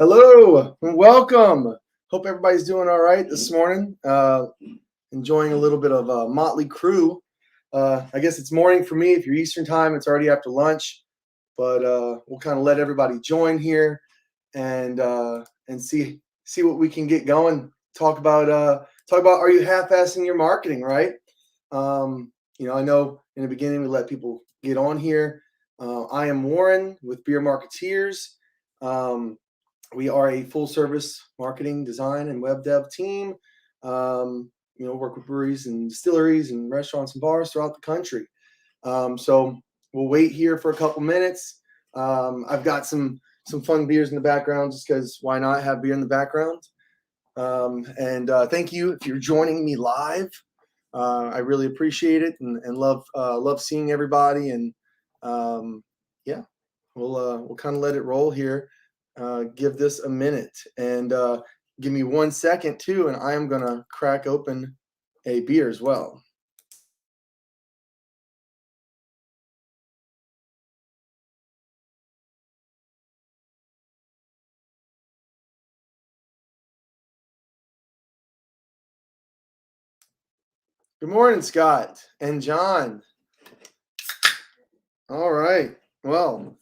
Hello and welcome. Hope everybody's doing all right this morning. Enjoying a little bit of Motley Crue. I guess it's morning for me. If you're Eastern time, it's already after lunch. But we'll kind of let everybody join here and see what we can get going. Talk about are you half-assing your marketing, right? I know in the beginning we let people get on here. I am Warren with Beer Marketeers. We are a full service marketing, design, and web dev team. Work with breweries and distilleries and restaurants and bars throughout the country. So we'll wait here for a couple minutes. I've got some fun beers in the background just because why not have beer in the background? And thank you if you're joining me live. I really appreciate it and love seeing everybody. And yeah, we'll kind of let it roll here. Give this a minute and give me 1 second too, and I am gonna crack open a beer as well. Good morning, Scott and John. All right. Well,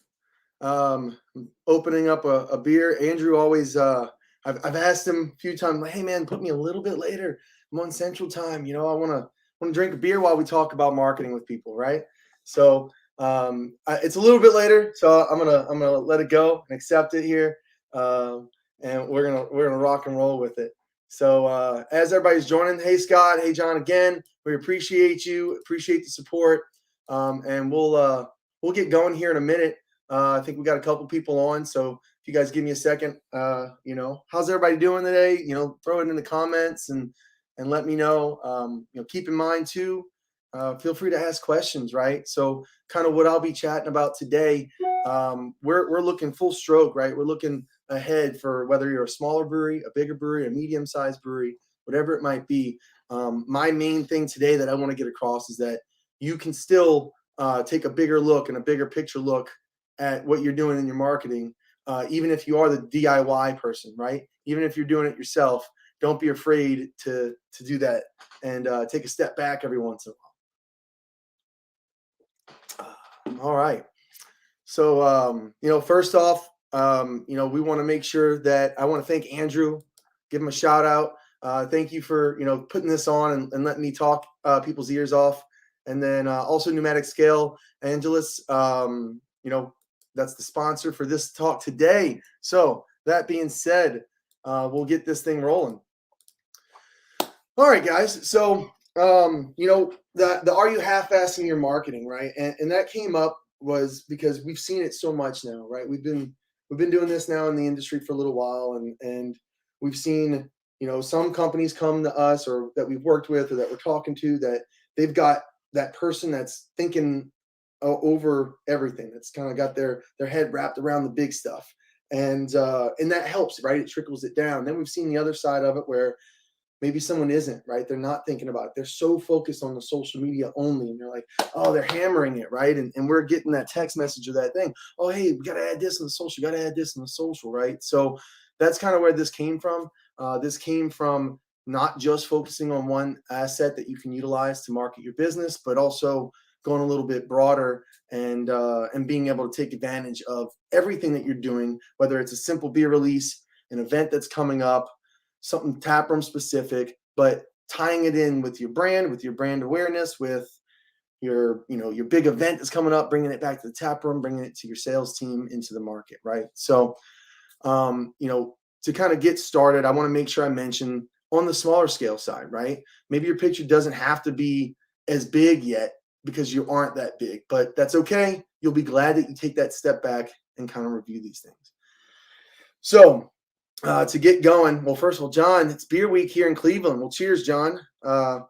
opening up a beer. Andrew always I've asked him a few times, like, hey man, put me a little bit later. I'm on Central Time. I wanna drink a beer while we talk about marketing with people, right? So it's a little bit later, so I'm gonna let it go and accept it here. And we're gonna rock and roll with it. So as everybody's joining, hey Scott, hey John again, we appreciate you, appreciate the support. And we'll get going here in a minute. I think we got a couple people on, so if you guys give me a second, how's everybody doing today? Throw it in the comments and let me know. Keep in mind too, feel free to ask questions, right? So kind of what I'll be chatting about today. We're looking full stroke, right? We're looking ahead for whether you're a smaller brewery, a bigger brewery, a medium-sized brewery, whatever it might be. My main thing today that I want to get across is that you can still take a bigger look and a bigger picture look at what you're doing in your marketing, even if you are the DIY person, right? Even if you're doing it yourself, don't be afraid to do that and take a step back every once in a while. All right. So, first off, we want to make sure that I want to thank Andrew, give him a shout out. Thank you for, putting this on and letting me talk people's ears off. And then also Pneumatic Scale Angeles, that's the sponsor for this talk today. So that being said, we'll get this thing rolling. All right, guys. So, the are you half-assing your marketing, right? And that came up was because we've seen it so much now, right? We've been doing this now in the industry for a little while, and we've seen, some companies come to us or that we've worked with or that we're talking to that they've got that person that's thinking over everything, that's kind of got their head wrapped around the big stuff, and that helps, right? It trickles it down. Then we've seen the other side of it where maybe someone isn't, right? They're not thinking about it. They're so focused on the social media only, and they're like, oh, they're hammering it, right? And we're getting that text message or that thing. Oh, hey, we got to add this in the social. Got to add this in the social, right? So that's kind of where this came from. This came from not just focusing on one asset that you can utilize to market your business, but also going a little bit broader and being able to take advantage of everything that you're doing, whether it's a simple beer release, an event that's coming up, something taproom specific, but tying it in with your brand awareness, with your big event that's coming up, bringing it back to the taproom, bringing it to your sales team, into the market, right? So, to kind of get started, I want to make sure I mention on the smaller scale side, right? Maybe your picture doesn't have to be as big yet because you aren't that big, but that's okay. You'll be glad that you take that step back and kind of review these things. So, to get going, well, first of all, John, it's beer week here in Cleveland. Well, cheers, John. That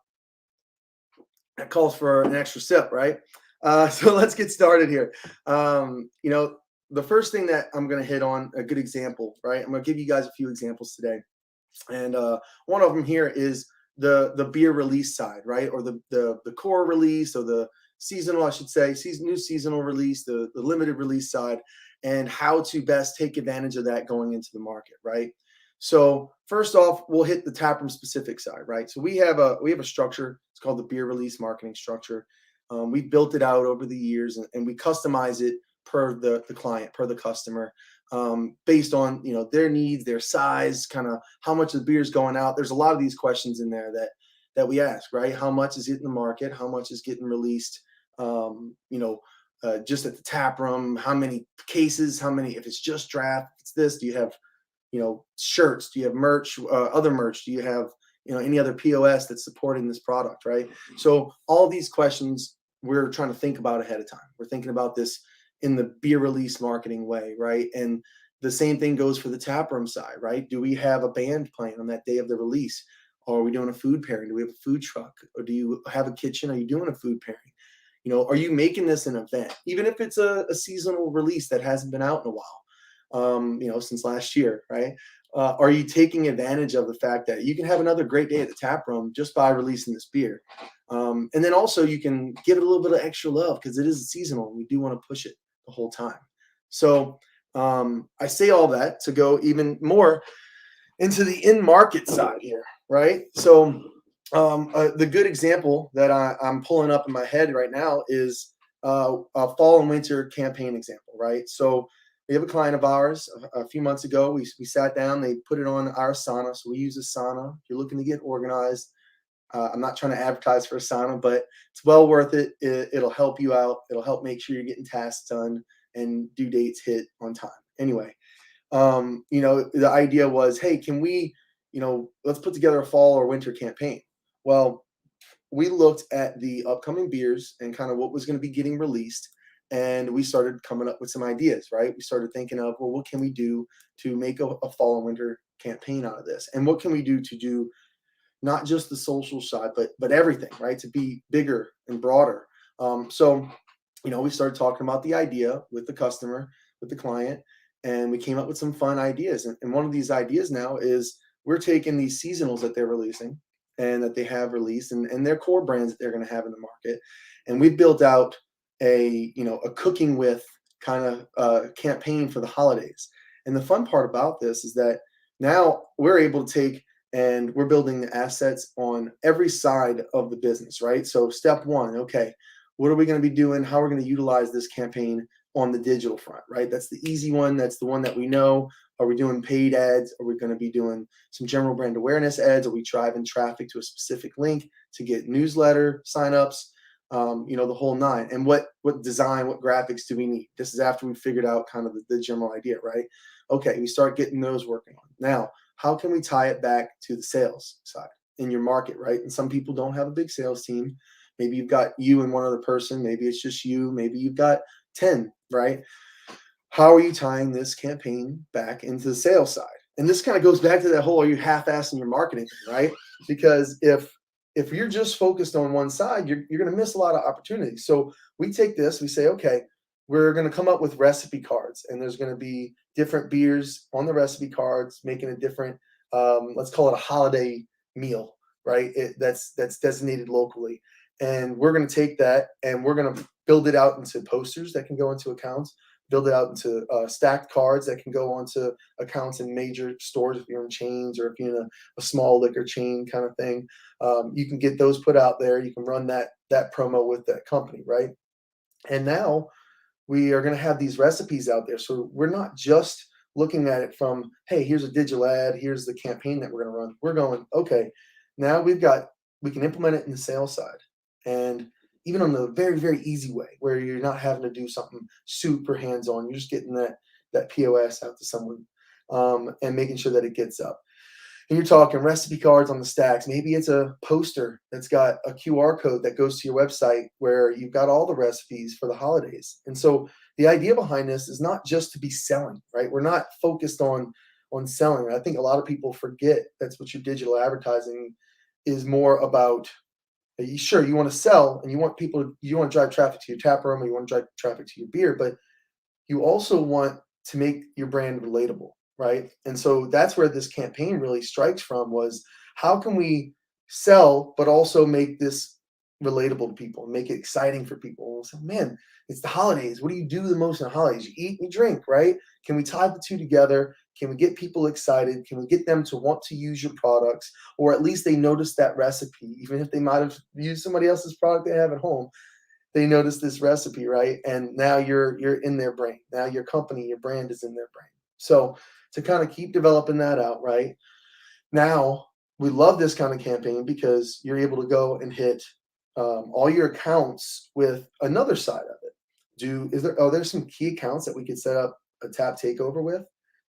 calls for an extra sip, right? So let's get started here. The first thing that I'm going to hit on, a good example, right? I'm going to give you guys a few examples today. And one of them here is the beer release side, right? Or the core release, or the seasonal, I should say, new seasonal release, the limited release side. and how to best take advantage of that going into the market, right? So first off, we'll hit the taproom specific side, right? So we have a structure. It's called the beer release marketing structure. We built it out over the years, and we customize it per the client, per the customer, based on their needs, their size, kind of how much the beer is going out. There's a lot of these questions in there that we ask, right? How much is hitting the market? How much is getting released? Just at the tap room, how many cases, how many, if it's just draft, if it's this, do you have, shirts, do you have merch, other merch, do you have, any other POS that's supporting this product, right? So all these questions we're trying to think about ahead of time. We're thinking about this in the beer release marketing way, right? And the same thing goes for the tap room side, right? Do we have a band playing on that day of the release? Or are we doing a food pairing? Do we have a food truck? Or do you have a kitchen? Are you doing a food pairing? Are you making this an event, even if it's a seasonal release that hasn't been out in a while, since last year, right? Are you taking advantage of the fact that you can have another great day at the tap room just by releasing this beer? And then also you can give it a little bit of extra love because it is seasonal and we do want to push it the whole time. So I say all that to go even more into the in-market side here, right? So the good example that I'm pulling up in my head right now is a fall and winter campaign example, right? So we have a client of ours a few months ago. We sat down, they put it on our sauna. So we use a sauna. If you're looking to get organized, I'm not trying to advertise for a sauna, but it's well worth it. It'll help you out. It'll help make sure you're getting tasks done and due dates hit on time. Anyway, the idea was, hey, can we, let's put together a fall or winter campaign. Well, we looked at the upcoming beers and kind of what was going to be getting released. And we started coming up with some ideas, right? We started thinking of, well, what can we do to make a fall and winter campaign out of this? And what can we do to do not just the social side, but everything, right? To be bigger and broader. So we started talking about the idea with the customer, with the client, and we came up with some fun ideas. And one of these ideas now is we're taking these seasonals that they're releasing and that they have released and their core brands that they're going to have in the market. And we've built out a cooking with kind of campaign for the holidays. And the fun part about this is that now we're able to take and we're building the assets on every side of the business, right? So step one, okay, what are we going to be doing? How are we going to utilize this campaign on the digital front, right? That's the easy one. That's the one that we know. Are we doing paid ads? Are we going to be doing some general brand awareness ads? Are we driving traffic to a specific link to get newsletter signups? The whole nine. And what design, what graphics do we need? This is after we figured out kind of the general idea, right? Okay, we start getting those working on. Now, how can we tie it back to the sales side in your market, right? And some people don't have a big sales team. Maybe you've got you and one other person. Maybe it's just you. Maybe you've got 10, right? How are you tying this campaign back into the sales side? And this kind of goes back to that whole, are you half-assing your marketing, right? Because if you're just focused on one side, you're going to miss a lot of opportunities. So we take this, we say, okay, we're going to come up with recipe cards, and there's going to be different beers on the recipe cards, making a different, let's call it a holiday meal, right? That's designated locally. And we're going to take that and we're going to build it out into posters that can go into accounts, build it out into stacked cards that can go onto accounts in major stores if you're in chains or if you're in a small liquor chain kind of thing. You can get those put out there. You can run that promo with that company, right? And now we are going to have these recipes out there. So we're not just looking at it from, hey, here's a digital ad, here's the campaign that we're going to run. We're going, okay, now we can implement it in the sales side. And even on the very, very easy way where you're not having to do something super hands-on, you're just getting that POS out to someone and making sure that it gets up. And you're talking recipe cards on the stacks. Maybe it's a poster that's got a QR code that goes to your website where you've got all the recipes for the holidays. And so the idea behind this is not just to be selling, right? We're not focused on selling. I think a lot of people forget that's what your digital advertising is more about. Sure, you want to sell and you want to drive traffic to your tap room, or you want to drive traffic to your beer, but you also want to make your brand relatable, right? And so that's where this campaign really strikes from, was how can we sell but also make this relatable to people and make it exciting for people. We'll say, man, it's the holidays. What do you do the most in the holidays? You eat and you drink, right? Can we tie the two together? Can we get people excited? Can we get them to want to use your products, or at least they notice that recipe, even if they might have used somebody else's product they have at home? They notice this recipe, right? And now you're in their brain. Now your company, your brand is in their brain. So to kind of keep developing that out, right? Now we love this kind of campaign because you're able to go and hit all your accounts with another side of it. Are there some key accounts that we could set up a tap takeover with,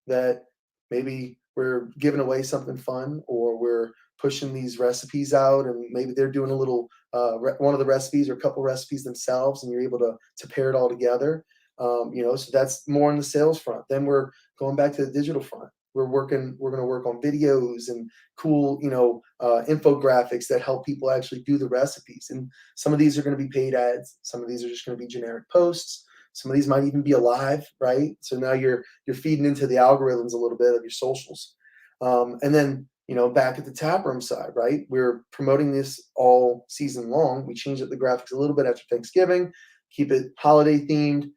that maybe we're giving away something fun, or we're pushing these recipes out, and maybe they're doing a little one of the recipes or a couple recipes themselves, and you're able to pair it all together. So that's more on the sales front. Then we're going back to the digital front. We're going to work on videos and cool, infographics that help people actually do the recipes. And some of these are going to be paid ads. Some of these are just going to be generic posts. Some of these might even be alive, right? So now you're feeding into the algorithms a little bit of your socials. And then, back at the taproom side, right? We're promoting this all season long. We changed up the graphics a little bit after Thanksgiving, keep it holiday themed,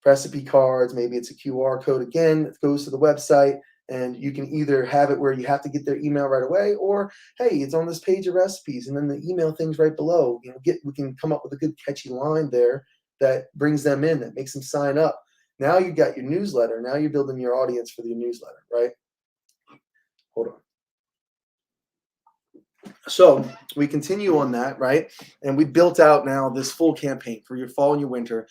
recipe cards. Maybe it's a QR code again that goes to the website, and you can either have it where you have to get their email right away, or hey, it's on this page of recipes, and then the email thing's right below. We can come up with a good catchy line there that brings them in, that makes them sign up. Now you got your newsletter. Now you're building your audience for your newsletter, right? Hold on. So we continue on that, right? And we built out now this full campaign for your fall and your winter.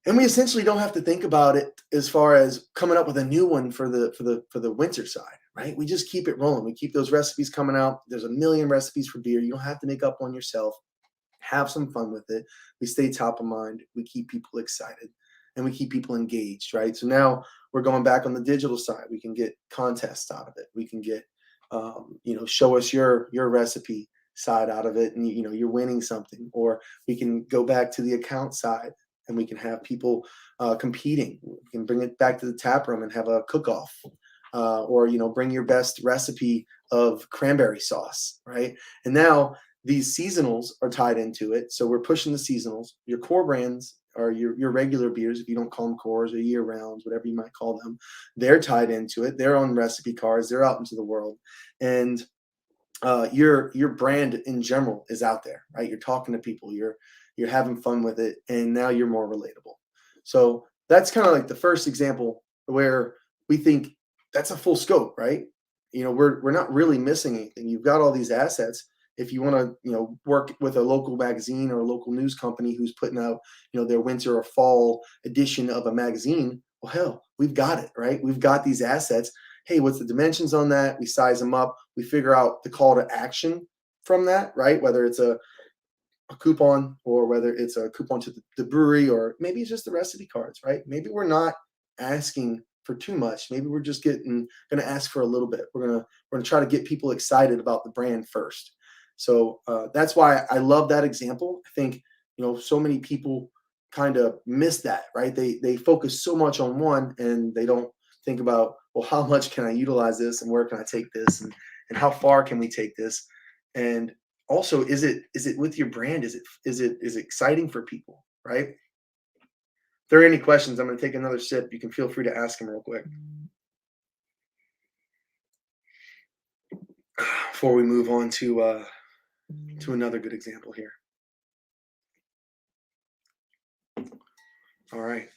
And we essentially don't have to think about it as far as coming up with a new one for the winter side, right? We just keep it rolling. We keep those recipes coming out. There's a million recipes for beer. You don't have to make up one yourself. Have some fun with it. We stay top of mind. We keep people excited, and we keep people engaged, right? So now we're going back on the digital side. We can get contests out of it. We can get, show us your recipe side out of it, and you're winning something. Or we can go back to the account side, and we can have people competing. We can bring it back to the tap room and have a cook-off, or bring your best recipe of cranberry sauce, right? And now these seasonals are tied into it. So we're pushing the seasonals. Your core brands are your regular beers, if you don't call them cores, or year rounds, whatever you might call them. They're tied into it. They're on recipe cards. They're out into the world. And your brand in general is out there, right? You're talking to people. You're having fun with it, and now you're more relatable. So that's kind of like the first example where we think that's a full scope, right? We're not really missing anything. You've got all these assets. If you want to, work with a local magazine or a local news company who's putting out, their winter or fall edition of a magazine, well, hell, we've got it, right? We've got these assets. Hey, what's the dimensions on that? We size them up. We figure out the call to action from that, right? Whether it's a coupon, or whether it's a coupon to the brewery, or maybe it's just the recipe cards, right? Maybe we're not asking for too much. Maybe we're just going to ask for a little bit. We're going to try to get people excited about the brand first. So that's why I love that example. I think, so many people kind of miss that, right? They focus so much on one, and they don't think about, well, how much can I utilize this, and where can I take this, and how far can we take this? And also, is it with your brand? Is it exciting for people, right? If there are any questions, I'm going to take another sip. You can feel free to ask them real quick before we move on to another good example here. All right.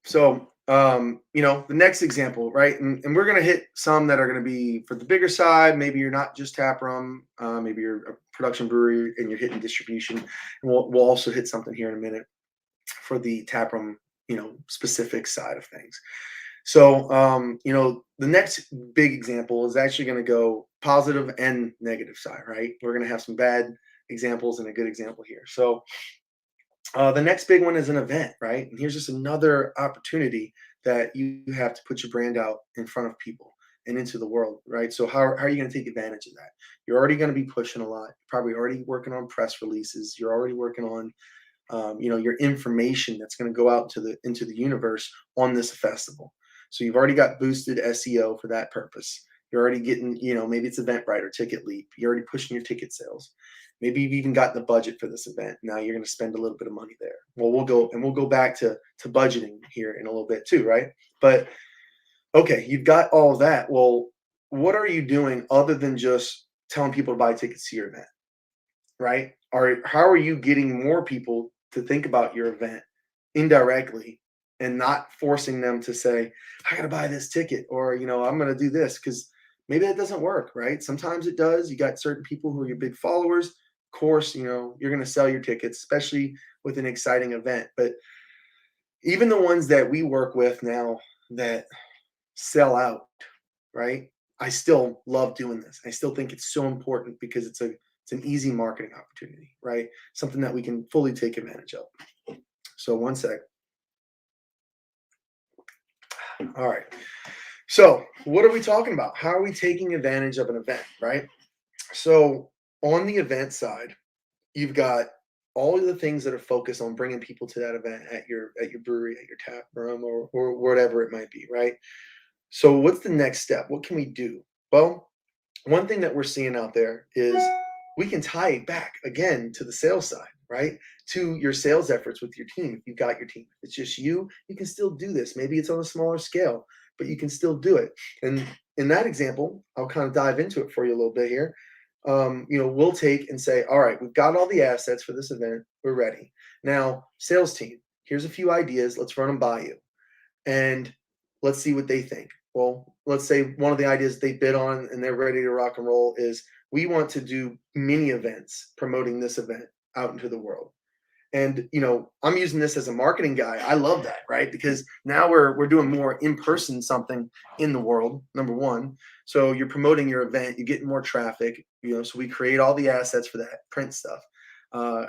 So, the next example, right? And we're going to hit some that are going to be for the bigger side. Maybe you're not just tap room. Maybe you're a production brewery and you're hitting distribution. And we'll also hit something here in a minute for the tap room, specific side of things. So, the next big example is actually going to go positive and negative side, right? We're going to have some bad examples and a good example here. So, the next big one is an event, right? And here's just another opportunity that you have to put your brand out in front of people and into the world, right? So how are you going to take advantage of that? You're already going to be pushing a lot. You're probably already working on press releases. You're already working on, your information that's going to go out into the universe on this festival. So you've already got boosted SEO for that purpose. You're already getting, maybe it's Eventbrite or Ticket Leap. You're already pushing your ticket sales. Maybe you've even gotten the budget for this event. Now you're going to spend a little bit of money there. Well, we'll go back to budgeting here in a little bit too, right? But okay, you've got all of that. Well, what are you doing other than just telling people to buy tickets to your event, right? How are you getting more people to think about your event indirectly and not forcing them to say, I gotta buy this ticket, or I'm gonna do this, because maybe that doesn't work, right? Sometimes it does. You got certain people who are your big followers. Of course, you're gonna sell your tickets, especially with an exciting event. But even the ones that we work with now that sell out, right? I still love doing this. I still think it's so important because it's an easy marketing opportunity, right? Something that we can fully take advantage of. So one sec. All right. So what are we talking about? How are we taking advantage of an event, right? So on the event side, you've got all of the things that are focused on bringing people to that event at your brewery, at your tap room, or whatever it might be, right? So what's the next step? What can we do? Well, one thing that we're seeing out there is we can tie it back again to the sales side, right? To your sales efforts with your team. If you've got your team, if it's just you can still do this. Maybe it's on a smaller scale, but you can still do it. And in that example, I'll kind of dive into it for you a little bit here. We'll take and say, all right, we've got all the assets for this event. We're ready. Now, sales team, here's a few ideas. Let's run them by you. And let's see what they think. Well, let's say one of the ideas they bid on and they're ready to rock and roll is we want to do mini events promoting this event out into the world. And I'm using this as a marketing guy. I love that, right? Because now we're doing more in person something in the world. Number one, so you're promoting your event, you're getting more traffic. So we create all the assets for that print stuff.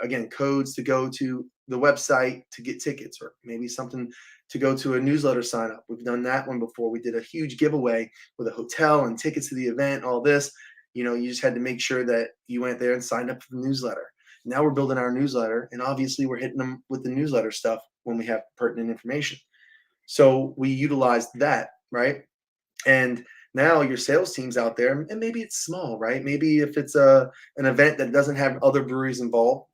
Again, codes to go to the website to get tickets, or maybe something to go to a newsletter sign up. We've done that one before. We did a huge giveaway with a hotel and tickets to the event, all this. You just had to make sure that you went there and signed up for the newsletter. Now we're building our newsletter, and obviously we're hitting them with the newsletter stuff when we have pertinent information. So we utilized that, right? And now your sales team's out there, and maybe it's small, right? Maybe if it's an event that doesn't have other breweries involved,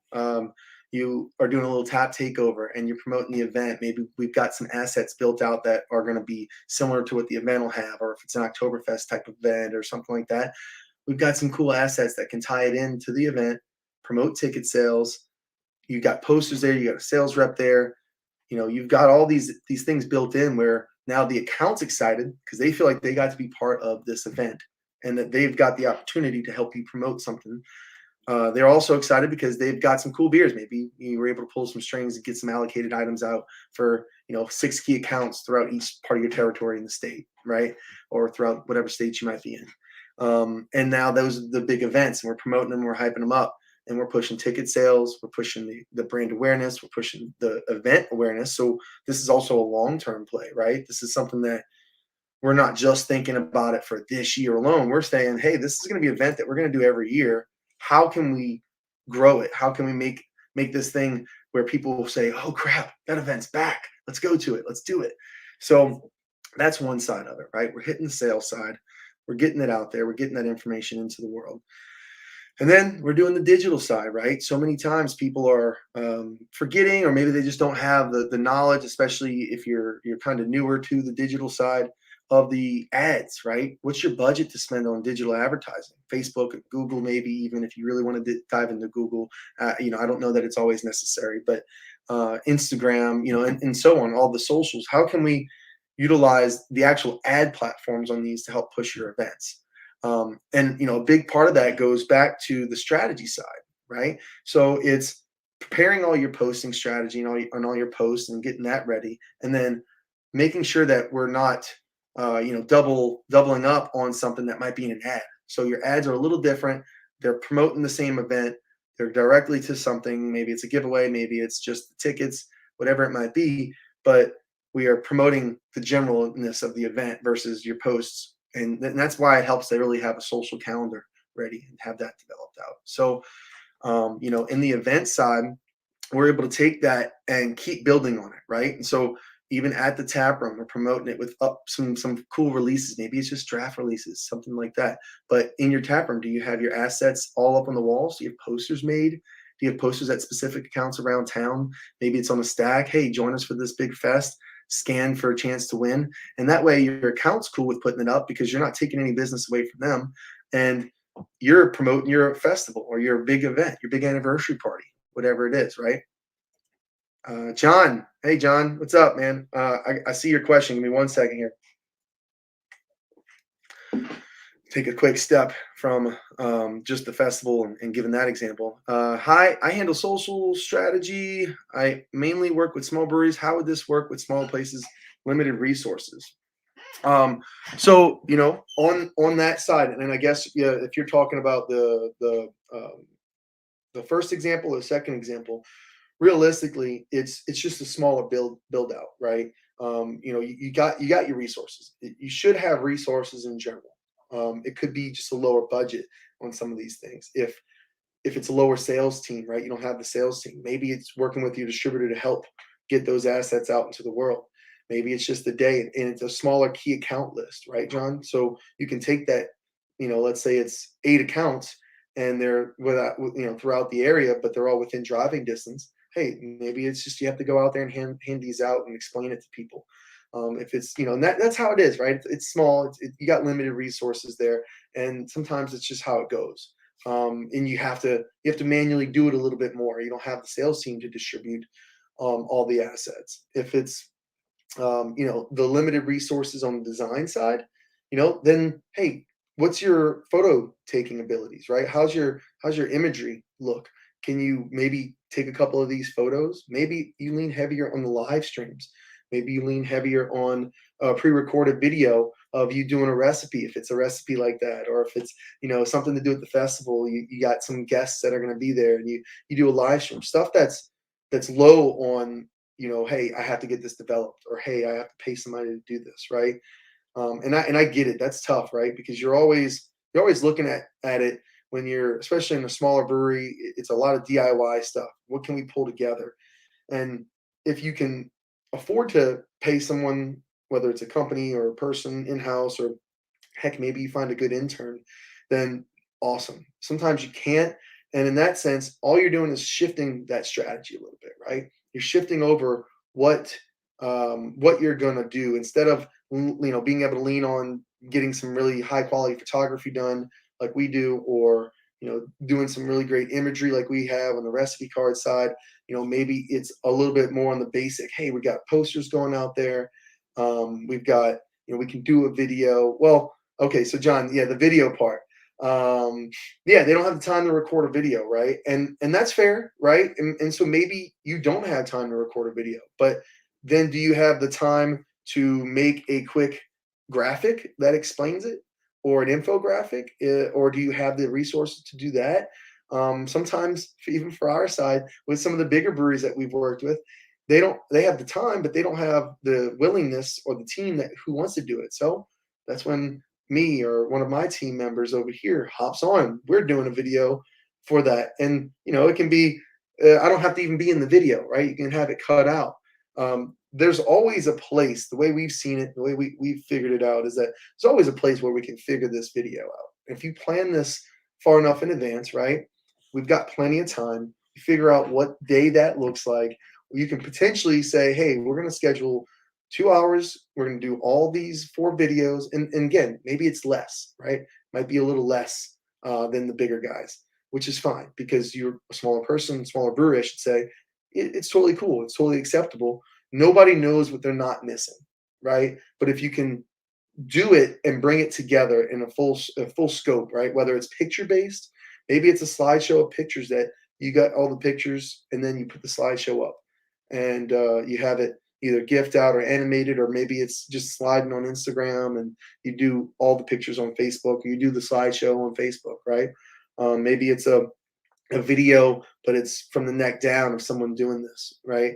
you are doing a little tap takeover and you're promoting the event. Maybe we've got some assets built out that are going to be similar to what the event will have, or if it's an Oktoberfest type event or something like that, we've got some cool assets that can tie it into the event, promote ticket sales. You've got posters there, you got a sales rep there. You've got all these things built in where now the account's excited because they feel like they got to be part of this event and that they've got the opportunity to help you promote something. They're also excited because they've got some cool beers. Maybe you were able to pull some strings and get some allocated items out for 6 key accounts throughout each part of your territory in the state, right? Or throughout whatever state you might be in. And now those are the big events, and we're promoting them, we're hyping them up. And we're pushing ticket sales, we're pushing the brand awareness, we're pushing the event awareness. So this is also a long-term play, right? This is something that we're not just thinking about it for this year alone. We're saying, hey, this is going to be an event that we're going to do every year. How can we grow it? How can we make this thing where people will say, oh crap, that event's back. Let's go to it. Let's do it. So that's one side of it, right? We're hitting the sales side. We're getting it out there. We're getting that information into the world. And then we're doing the digital side, right? So many times people are forgetting, or maybe they just don't have the knowledge, especially if you're kind of newer to the digital side of the ads, right? What's your budget to spend on digital advertising? Facebook, Google, maybe even if you really want to dive into Google. I don't know that it's always necessary, but Instagram, and so on, all the socials. How can we utilize the actual ad platforms on these to help push your events? And a big part of that goes back to the strategy side, right? So it's preparing all your posting strategy and all your posts and getting that ready, and then making sure that we're not, doubling up on something that might be in an ad. So your ads are a little different. They're promoting the same event. They're directly to something. Maybe it's a giveaway. Maybe it's just the tickets, whatever it might be. But we are promoting the generalness of the event versus your posts. And that's why it helps. They really have a social calendar ready and have that developed out. So, in the event side, we're able to take that and keep building on it, right? And so, even at the tap room, we're promoting it with up some cool releases. Maybe it's just draft releases, something like that. But in your tap room, do you have your assets all up on the walls? Do you have posters made? Do you have posters at specific accounts around town? Maybe it's on a stack. Hey, join us for this big fest. Scan for a chance to win. And that way your account's cool with putting it up because you're not taking any business away from them. And you're promoting your festival or your big event, your big anniversary party, whatever it is, right? John, hey John, what's up, man? I see your question. Give me 1 second here. Take a quick step from just the festival and giving that example. Hi, I handle social strategy. I mainly work with small breweries. How would this work with small places, limited resources? Um, so on that side, and I guess yeah, if you're talking about the first example or the second example, realistically, it's just a smaller build out, right? You got your resources. You should have resources in general. It could be just a lower budget on some of these things. If it's a lower sales team, right? You don't have the sales team. Maybe it's working with your distributor to help get those assets out into the world. Maybe it's just a day and it's a smaller key account list, right, John? So you can take that, let's say it's 8 accounts and they're throughout the area, but they're all within driving distance. Hey, maybe it's just you have to go out there and hand these out and explain it to people. If it's and that's how it is, right? It's small. You got limited resources there, and sometimes it's just how it goes. And you have to manually do it a little bit more. You don't have the sales team to distribute all the assets. If it's the limited resources on the design side, then hey, what's your photo taking abilities, right? How's your imagery look? Can you maybe take a couple of these photos? Maybe you lean heavier on the live streams. Maybe you lean heavier on a pre-recorded video of you doing a recipe, if it's a recipe like that, or if it's something to do at the festival. You got some guests that are going to be there, and you do a live stream stuff that's low on hey, I have to get this developed, or hey, I have to pay somebody to do this, right? And I get it. That's tough, right? Because you're always looking at it when you're, especially in a smaller brewery. It's a lot of DIY stuff. What can we pull together? And if you can afford to pay someone, whether it's a company or a person in house, or heck, maybe you find a good intern, then awesome. Sometimes you can't. And in that sense, all you're doing is shifting that strategy a little bit, right? You're shifting over what you're gonna do instead of being able to lean on getting some really high quality photography done like we do, or doing some really great imagery like we have on the recipe card side. Maybe it's a little bit more on the basic. Hey, we got posters going out there. We've got we can do a video. Well, okay, so John, yeah, the video part. Yeah, they don't have the time to record a video, right? And that's fair, right? And so maybe you don't have time to record a video, but then do you have the time to make a quick graphic that explains it, or an infographic, or do you have the resources to do that? Sometimes, even for our side, with some of the bigger breweries that we've worked with, they have the time, but they don't have the willingness or the team who wants to do it. So that's when me or one of my team members over here hops on. We're doing a video for that, and it can be. I don't have to even be in the video, right? You can have it cut out. There's always a place. The way we've seen it, the way we've figured it out, is that there's always a place where we can figure this video out. If you plan this far enough in advance, right? We've got plenty of time. You figure out what day that looks like. You can potentially say, hey, we're going to schedule 2 hours. We're going to do all these 4 videos. And again, maybe it's less, right? Might be a little less than the bigger guys, which is fine because you're a smaller person, smaller brewery, I should say. It's totally cool. It's totally acceptable. Nobody knows what they're not missing, right? But if you can do it and bring it together in a full scope, right? Whether it's picture based, maybe it's a slideshow of pictures that you got all the pictures and then you put the slideshow up, and you have it either gift out or animated, or maybe it's just sliding on Instagram and you do all the pictures on Facebook, or you do the slideshow on Facebook, right? Maybe it's a video, but it's from the neck down of someone doing this, right?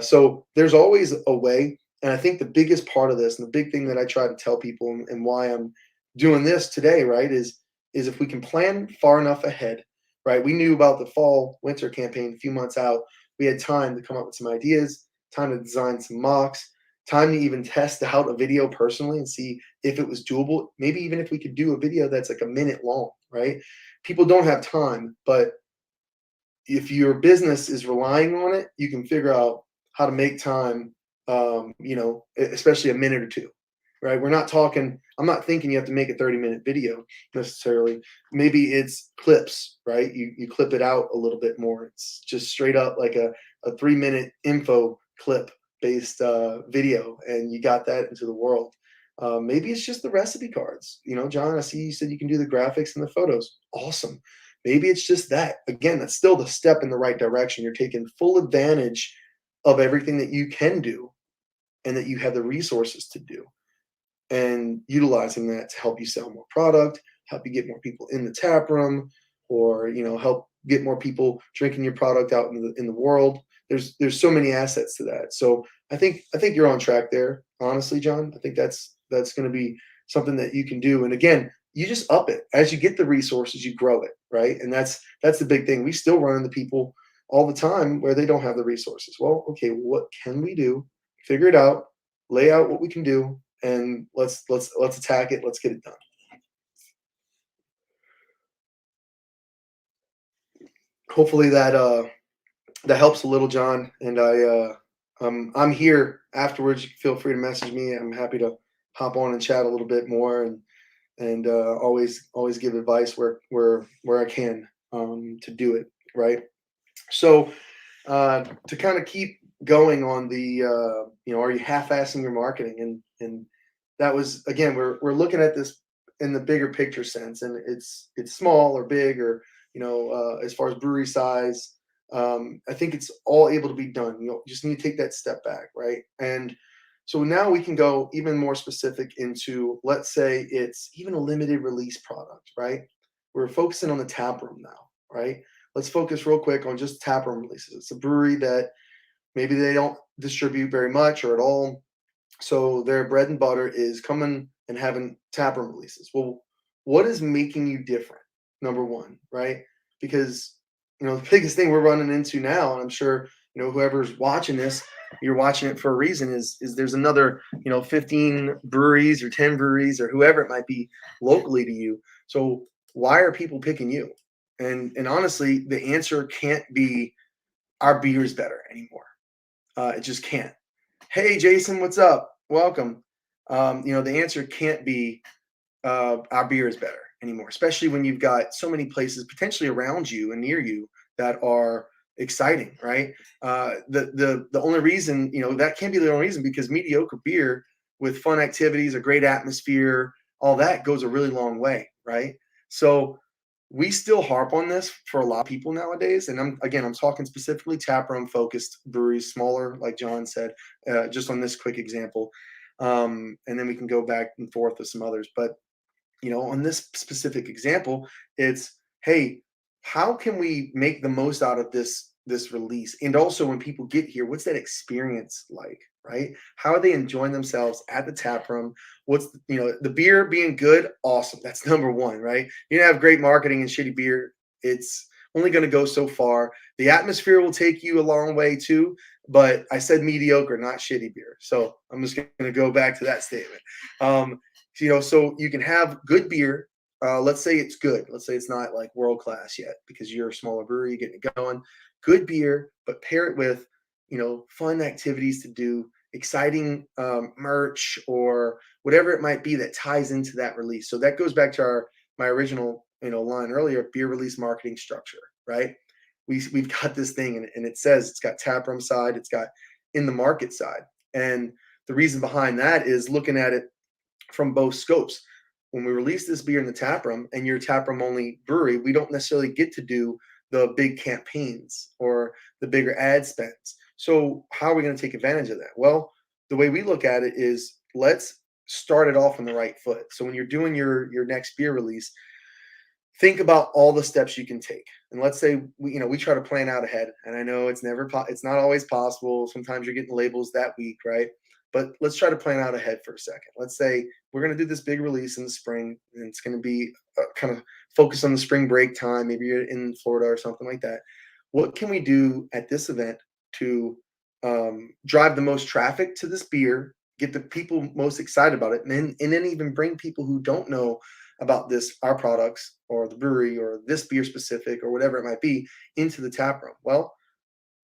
So there's always a way. And I think the biggest part of this, and the big thing that I try to tell people, and why I'm doing this today, right, is if we can plan far enough ahead, right? We knew about the fall winter campaign a few months out. We had time to come up with some ideas, time to design some mocks, time to even test out a video personally and see if it was doable. Maybe even if we could do a video that's like a minute long, right? People don't have time, but if your business is relying on it, you can figure out how to make time, especially a minute or two, right? We're not talking, I'm not thinking you have to make a 30-minute video necessarily. Maybe it's clips, right? You clip it out a little bit more. It's just straight up like a 3-minute info clip based video, and you got that into the world. Maybe it's just the recipe cards. John, I see you said you can do the graphics and the photos. Awesome. Maybe it's just that. Again, that's still the step in the right direction. You're taking full advantage of everything that you can do and that you have the resources to do, and utilizing that to help you sell more product, help you get more people in the tap room, or help get more people drinking your product out in the world. There's so many assets to that. So I think you're on track there, honestly, John. I think that's going to be something that you can do. And again, you just up it as you get the resources, you grow it, right? And that's the big thing. We still run into people all the time where they don't have the resources. Well, okay, what can we do? Figure it out, lay out what we can do, and let's attack it. Let's get it done. Hopefully that helps a little, John. And I'm here afterwards. You can feel free to message me. I'm happy to hop on and chat a little bit more, and always give advice where I can, to do it right. So to kind of keep going on the are you half-assing your marketing, and that was, again, we're looking at this in the bigger picture sense, and it's small or big, or as far as brewery size. I think it's all able to be done. You just need to take that step back, right? And so now we can go even more specific into, let's say it's even a limited release product, right? We're focusing on the tap room now, right? Let's focus real quick on just tap room releases. It's a brewery that maybe they don't distribute very much or at all, so their bread and butter is coming and having taproom releases. Well, what is making you different? Number one, right? Because the biggest thing we're running into now, and I'm sure whoever's watching this, you're watching it for a reason. Is there's another 15 breweries or 10 breweries or whoever it might be locally to you. So why are people picking you? And honestly, the answer can't be our beer is better anymore. It just can't. Hey, Jason, what's up? Welcome. The answer can't be our beer is better anymore, especially when you've got so many places potentially around you and near you that are exciting, right? The only reason, that can't be the only reason, because mediocre beer with fun activities, a great atmosphere, all that goes a really long way, right? So we still harp on this for a lot of people nowadays, and I'm talking specifically taproom focused breweries, smaller, like John said, just on this quick example, and then we can go back and forth with some others. But on this specific example, it's, hey, how can we make the most out of this release? And also, when people get here, what's that experience like, right? How are they enjoying themselves at the tap room? What's the beer being good? Awesome. That's number one, right? You have great marketing and shitty beer, it's only going to go so far. The atmosphere will take you a long way too, but I said mediocre, not shitty beer. So I'm just going to go back to that statement. So you can have good beer. Let's say it's good. Let's say it's not like world class yet because you're a smaller brewery, you're getting it going. Good beer, but pair it with, fun activities to do, exciting merch or whatever it might be that ties into that release. So that goes back to my original, line earlier, beer release marketing structure, right? We've got this thing, and it says it's got tap room side, it's got in the market side. And the reason behind that is looking at it from both scopes. When we release this beer in the tap room and you're a tap room only brewery, we don't necessarily get to do the big campaigns or the bigger ad spends. So how are we going to take advantage of that? Well, the way we look at it is, let's start it off on the right foot. So when you're doing your next beer release, think about all the steps you can take. And let's say we try to plan out ahead. And I know it's it's not always possible. Sometimes you're getting labels that week, right? But let's try to plan out ahead for a second. Let's say we're going to do this big release in the spring, and it's going to be kind of focused on the spring break time. Maybe you're in Florida or something like that. What can we do at this event to drive the most traffic to this beer, get the people most excited about it, and then even bring people who don't know about this our products or the brewery or this beer specific or whatever it might be into the tap room. Well,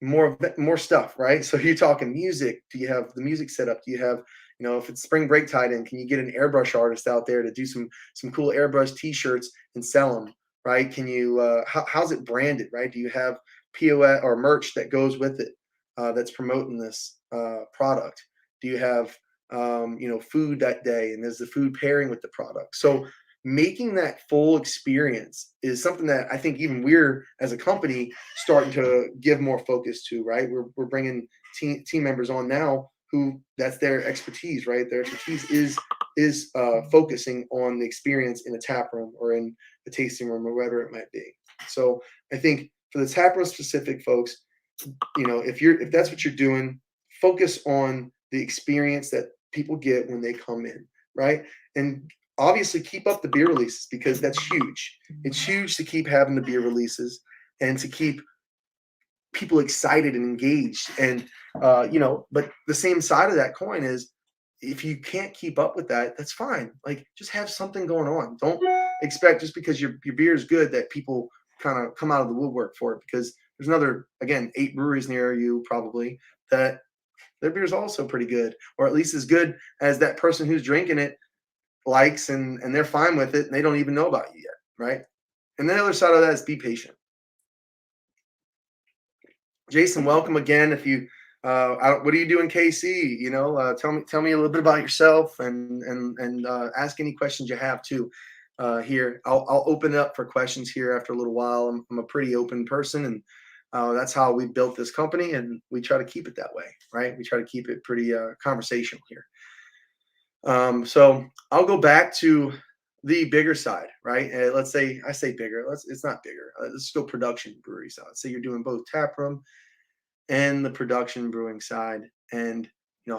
more stuff, right? So you're talking music. Do you have the music set up? Do you have, if it's spring break tied in, can you get an airbrush artist out there to do some cool airbrush T-shirts and sell them, right? Can you how's it branded, right? Do you have POS or merch that goes with it that's promoting this product? Do you have food that day, and there's the food pairing with the product? So making that full experience is something that I think even we're as a company starting to give more focus to, right? We're bringing team members on now who that's their expertise, right? Their expertise is focusing on the experience in a tap room or in a tasting room or whatever it might be. So I think for the tap room specific folks, if that's what you're doing, focus on the experience that people get when they come in, right? And obviously keep up the beer releases because that's huge. It's huge to keep having the beer releases and to keep people excited and engaged. And but the same side of that coin is if you can't keep up with that, that's fine. Like just have something going on. Don't expect just because your beer is good that people kind of come out of the woodwork for it, because there's another, again, 8 breweries near you probably that their beer is also pretty good, or at least as good as that person who's drinking it likes, and they're fine with it and they don't even know about you yet, right? And the other side of that is be patient. Jason, welcome again. If you what do you do in KC? Tell me a little bit about yourself, and ask any questions you have too. Here, I'll open it up for questions here after a little while. I'm a pretty open person, and that's how we built this company, and we try to keep it that way, right? We try to keep it pretty conversational here. So I'll go back to the bigger side, right? Let's say I say bigger. It's not bigger. Let's go production brewery side. Say you're doing both tap room and the production brewing side, and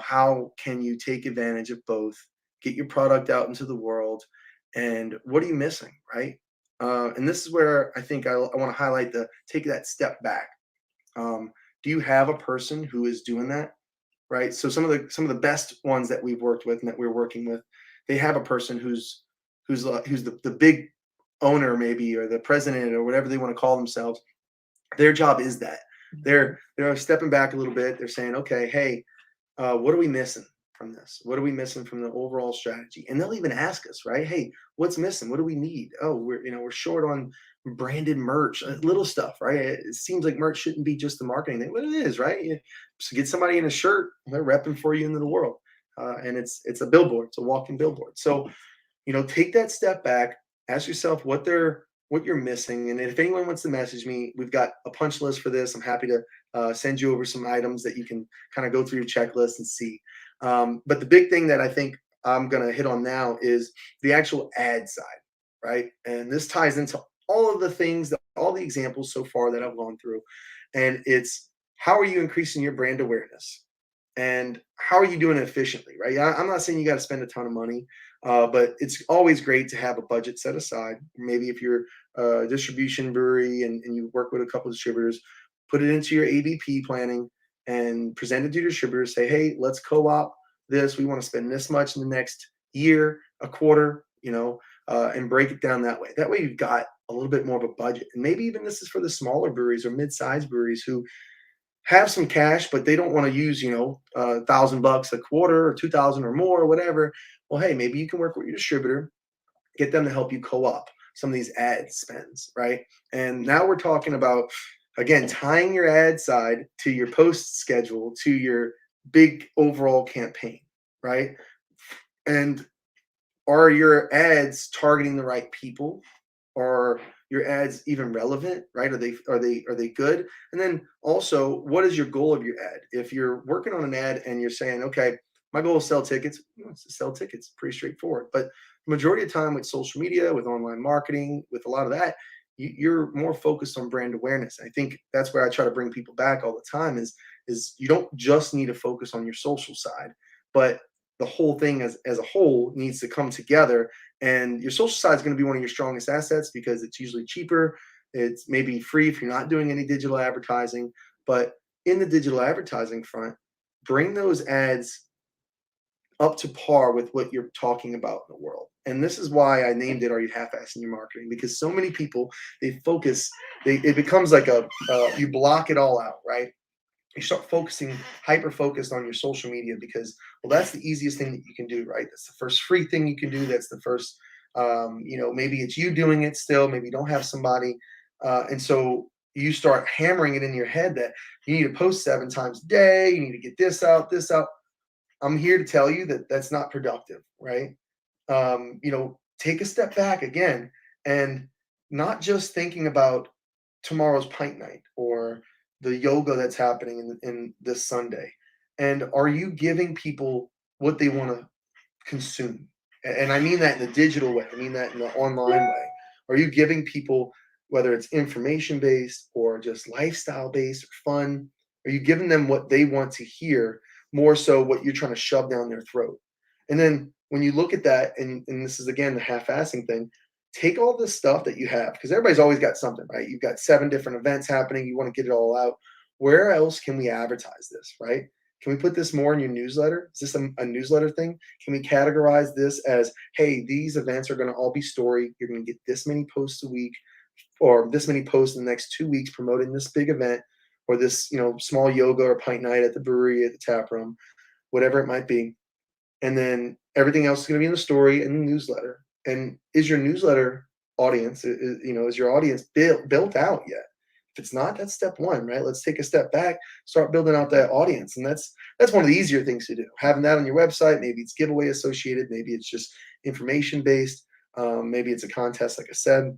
how can you take advantage of both, get your product out into the world, and what are you missing, right? And this is where I think I want to highlight the take that step back. Do you have a person who is doing that, right? So some of the best ones that we've worked with and that we're working with, they have a person who's the big owner maybe, or the president or whatever they want to call themselves. Their job is that they're stepping back a little bit. They're saying, okay, hey, what are we missing from this? What are we missing from the overall strategy? And they'll even ask us, right? Hey, what's missing? What do we need? Oh, we're short on branded merch, little stuff, right? It seems like merch shouldn't be just the marketing thing, but it is, right? So get somebody in a shirt, they're repping for you into the world, and it's a billboard, it's a walking billboard. So take that step back, ask yourself what you're missing, and if anyone wants to message me, we've got a punch list for this. I'm happy to send you over some items that you can kind of go through your checklist and see. But the big thing that I think I'm going to hit on now is the actual ad side, right? And this ties into all of the things, all the examples so far that I've gone through. And it's how are you increasing your brand awareness? And how are you doing it efficiently, right? I'm not saying you got to spend a ton of money, but it's always great to have a budget set aside. Maybe if you're a distribution brewery and you work with a couple of distributors, put it into your ABP planning and present it to your distributors. Say, hey, let's co-op this. We want to spend this much in the next year, a quarter, and break it down that way. That way you've got a little bit more of a budget. And maybe even this is for the smaller breweries or mid-sized breweries who have some cash, but they don't want to use, $1,000 a quarter or 2,000 or more or whatever. Well, hey, maybe you can work with your distributor, get them to help you co-op some of these ad spends, right? And now we're talking about, again, tying your ad side to your post schedule to your big overall campaign, right? And are your ads targeting the right people? Are your ads even relevant, right? Are they good? And then also, what is your goal of your ad? If you're working on an ad and you're saying, okay, my goal is sell tickets, to sell tickets, pretty straightforward. But the majority of time with social media, with online marketing, with a lot of that, you're more focused on brand awareness. I think that's where I try to bring people back all the time is you don't just need to focus on your social side, but the whole thing as a whole needs to come together. And your social side is going to be one of your strongest assets because it's usually cheaper. It's maybe free if you're not doing any digital advertising, but in the digital advertising front, bring those ads up to par with what you're talking about in the world. And this is why I named it "Are You Half-assing Your Marketing?" Because so many people, they focus, it becomes like you block it all out, right? You start focusing, hyper focused on your social media because, well, that's the easiest thing that you can do, right? That's the first free thing you can do. That's the first, maybe it's you doing it still, maybe you don't have somebody. And so you start hammering it in your head that you need to post 7 times a day, you need to get this out, this out. I'm here to tell you that that's not productive, right? Take a step back again and not just thinking about tomorrow's pint night or the yoga that's happening in this Sunday. And are you giving people what they want to consume? And I mean that in the digital way, I mean that in the online way. Are you giving people, whether it's information based or just lifestyle based or fun, are you giving them what they want to hear more so what you're trying to shove down their throat? And then when you look at that, and this is again the half-assing thing, take all this stuff that you have, because everybody's always got something, right? You've got 7 different events happening, you want to get it all out. Where else can we advertise this, right? Can we put this more in your newsletter? Is this a newsletter thing? Can we categorize this as, hey, these events are going to all be story. You're going to get this many posts a week or this many posts in the next 2 weeks promoting this big event or this, small yoga or pint night at the brewery, at the tap room, whatever it might be. And then everything else is going to be in the story and the newsletter. And is your newsletter audience, is your audience built out yet? If it's not, that's step one, right? Let's take a step back, start building out that audience. And that's one of the easier things to do. Having that on your website, maybe it's giveaway associated, maybe it's just information based, maybe it's a contest, like I said.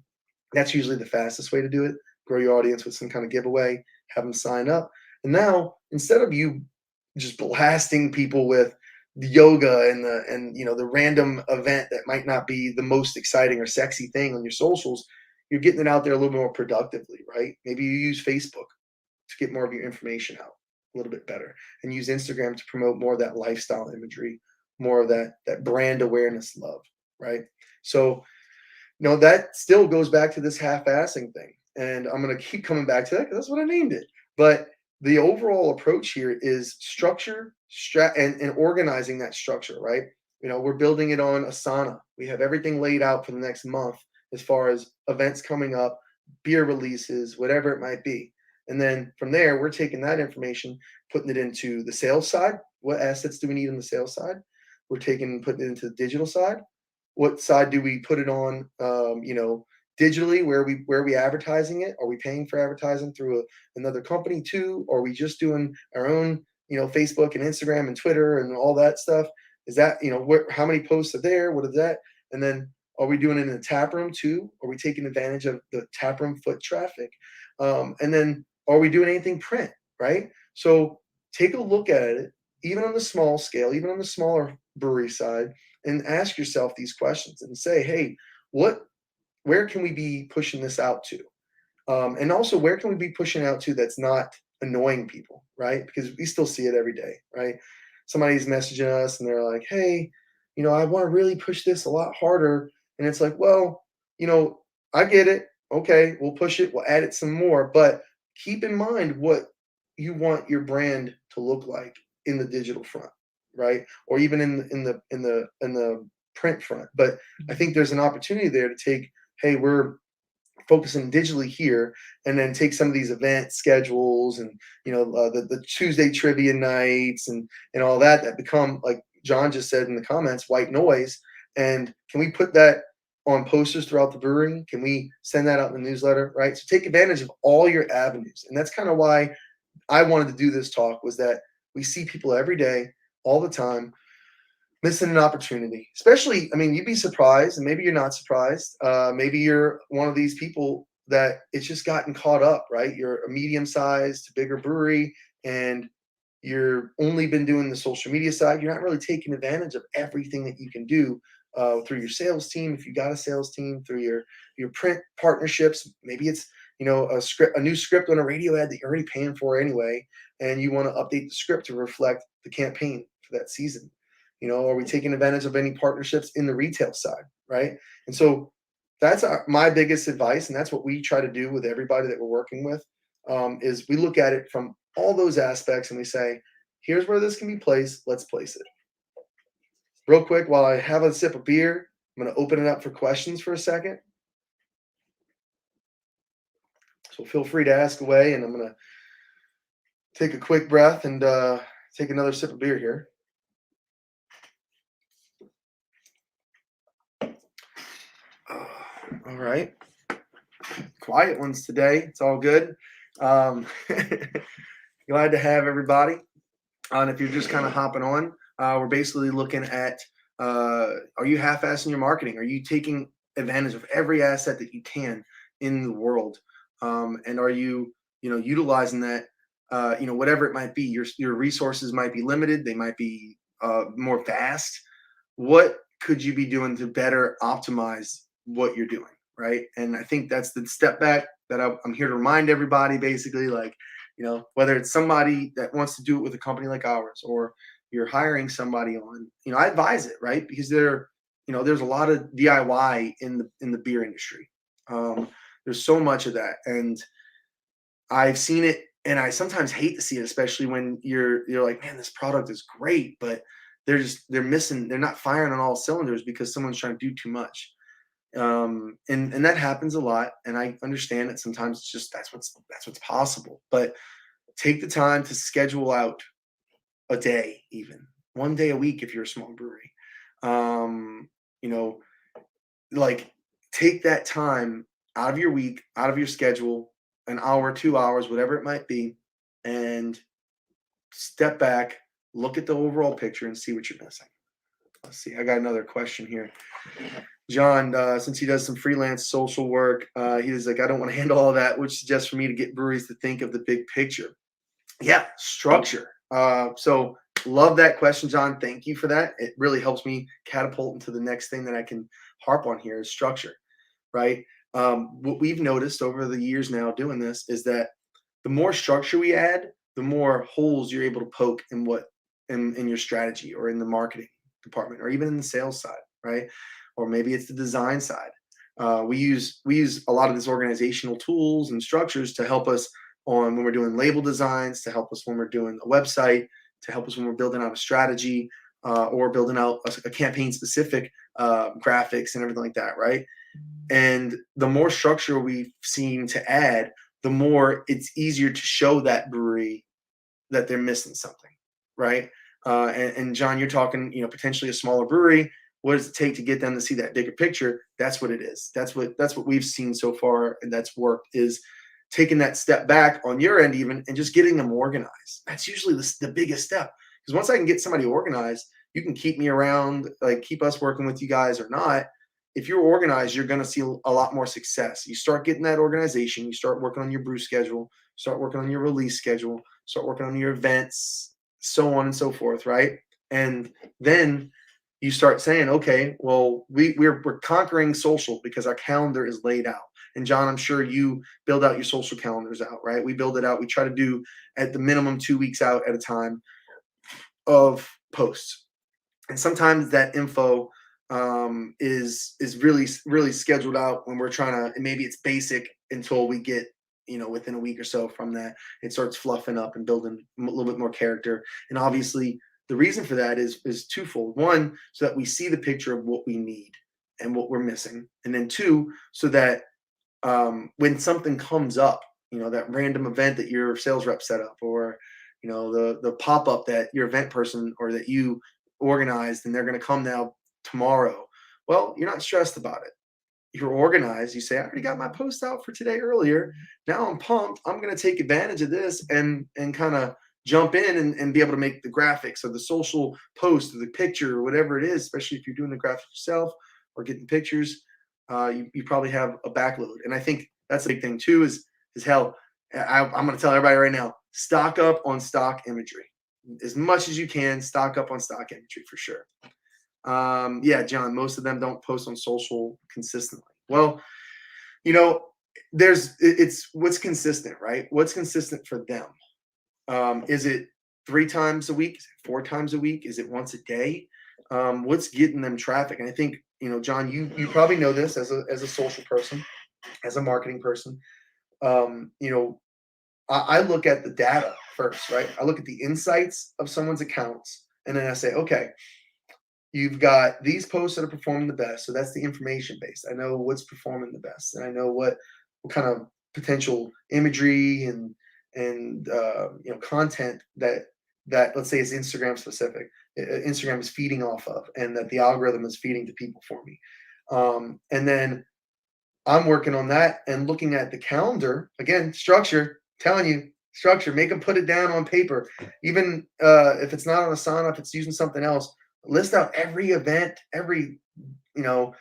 That's usually the fastest way to do it. Grow your audience with some kind of giveaway, have them sign up. And now, instead of you just blasting people with the yoga and the random event that might not be the most exciting or sexy thing on your socials, you're getting it out there a little more productively, right? Maybe you use Facebook to get more of your information out a little bit better, and use Instagram to promote more of that lifestyle imagery, more of that brand awareness love, right? So that still goes back to this half-assing thing, and I'm going to keep coming back to that because that's what I named it. But the overall approach here is structure, and organizing that structure, right? We're building it on Asana. We have everything laid out for the next month as far as events coming up, beer releases, whatever it might be. And then from there, we're taking that information, putting it into the sales side. What assets do we need on the sales side? We're putting it into the digital side. What side do we put it on? Digitally, where are we advertising it? Are we paying for advertising through another company too? Or are we just doing our own, Facebook and Instagram and Twitter and all that stuff? Is that, how many posts are there? What is that? And then are we doing it in the tap room too? Are we taking advantage of the tap room foot traffic? And then are we doing anything print, right? So take a look at it, even on the small scale, even on the smaller brewery side, and ask yourself these questions and say, hey, where can we be pushing this out to? And also, where can we be pushing out to that's not annoying people, right? Because we still see it every day, right? Somebody's messaging us and they're like, hey, I want to really push this a lot harder. And it's like, well, I get it. Okay, we'll push it. We'll add it some more. But keep in mind what you want your brand to look like in the digital front, right? Or even in the print front. But I think there's an opportunity there to take, hey, we're focusing digitally here, and then take some of these event schedules and the Tuesday trivia nights and all that become, like John just said in the comments, white noise. And can we put that on posters throughout the brewery? Can we send that out in the newsletter, right? So take advantage of all your avenues. And that's kind of why I wanted to do this talk, was that we see people every day, all the time, missing an opportunity. Especially, I mean, you'd be surprised, and maybe you're not surprised. Maybe you're one of these people that it's just gotten caught up, right? You're a medium-sized to bigger brewery, and you're only been doing the social media side. You're not really taking advantage of everything that you can do through your sales team, if you got a sales team, through your print partnerships. Maybe it's a new script on a radio ad that you're already paying for anyway, and you want to update the script to reflect the campaign for that season. Are we taking advantage of any partnerships in the retail side, right? And so that's my biggest advice, and that's what we try to do with everybody that we're working with. Is we look at it from all those aspects, and we say, here's where this can be placed. Let's place it. Real quick, while I have a sip of beer, I'm going to open it up for questions for a second. So feel free to ask away, and I'm going to take a quick breath and take another sip of beer here. All right. Quiet ones today. It's all good. Glad to have everybody. And if you're just kind of hopping on, we're basically looking at are you half-assing your marketing? Are you taking advantage of every asset that you can in the world? And are you, utilizing that, whatever it might be? Your resources might be limited. They might be more vast. What could you be doing to better optimize what you're doing, right? And I think that's the step back that I'm here to remind everybody, basically, like, whether it's somebody that wants to do it with a company like ours, or you're hiring somebody on, I advise it, right? Because there's a lot of DIY in the beer industry. There's so much of that, and I've seen it, and I sometimes hate to see it, especially when you're like, man, this product is great, but they're missing, they're not firing on all cylinders because someone's trying to do too much. And that happens a lot, and I understand that sometimes it's just that's what's possible. But take the time to schedule out a day, even 1 day a week if you're a small brewery. Um, you know, like, take that time out of your week, out of your schedule, an hour, 2 hours, whatever it might be, and step back, look at the overall picture, and see what you're missing. Let's see. I got another question here. John, since he does some freelance social work, he's like, I don't want to handle all of that, which suggests for me to get breweries to think of the big picture. Yeah, structure. So love that question, John. Thank you for that. It really helps me catapult into the next thing that I can harp on here is structure, right? What we've noticed over the years now doing this is that the more structure we add, the more holes you're able to poke in your strategy, or in the marketing department, or even in the sales side, right? Or maybe it's the design side. We use a lot of these organizational tools and structures to help us on when we're doing label designs, to help us when we're doing a website, to help us when we're building out a strategy, or building out a campaign specific graphics and everything like that, right? And the more structure we seem to add, the more it's easier to show that brewery that they're missing something, right? And John, you're talking, potentially a smaller brewery. What does it take to get them to see that bigger picture? That's what it is. That's what we've seen so far, and that's worked, is taking that step back on your end even, and just getting them organized. That's usually the biggest step, because once I can get somebody organized, you can keep me around, like keep us working with you guys or not. If you're organized, you're going to see a lot more success. You start getting that organization, you start working on your brew schedule, start working on your release schedule, start working on your events, so on and so forth, right? And then you start saying, okay, well, we're conquering social because our calendar is laid out. And John, I'm sure you build out your social calendars out, right? We build it out. We try to do at the minimum 2 weeks out at a time of posts. And sometimes that info is really scheduled out when we're trying to, and maybe it's basic until we get, within a week or so from that, it starts fluffing up and building a little bit more character. And obviously the reason for that is twofold. One, so that we see the picture of what we need and what we're missing. And then two, so that when something comes up, that random event that your sales rep set up, or, the pop-up that your event person or that you organized, and they're going to come now tomorrow. Well, you're not stressed about it. You're organized. You say, I already got my post out for today earlier. Now I'm pumped. I'm going to take advantage of this and kind of jump in and be able to make the graphics or the social post or the picture or whatever it is, especially if you're doing the graphics yourself or getting pictures. You probably have a backload. And I think that's a big thing too, is hell, I'm going to tell everybody right now, stock up on stock imagery. As much as you can, stock up on stock imagery for sure. Yeah, John, most of them don't post on social consistently. Well, it's what's consistent, right? What's consistent for them? Is it 3 times a week? Is it 4 times a week? Is it once a day? What's getting them traffic? And I think, John, you probably know this as a social person, as a marketing person. I look at the data first, right? I look at the insights of someone's accounts, and then I say, okay, you've got these posts that are performing the best. So that's the information base. I know what's performing the best, and I know what kind of potential imagery and content that let's say is Instagram specific. Instagram is feeding off of, and that the algorithm is feeding to people for me. And then I'm working on that and looking at the calendar again. Structure, telling you structure. Make them put it down on paper. Even if it's not on Asana, if it's using something else, list out every event, every you know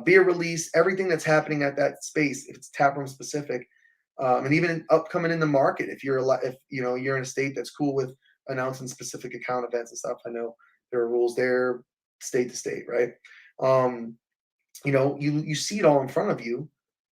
beer release, everything that's happening at that space. If it's taproom specific, and even upcoming in the market. If if you're in a state that's cool with announcing specific account events and stuff. I know there are rules there, state to state, right? Um, you see it all in front of you,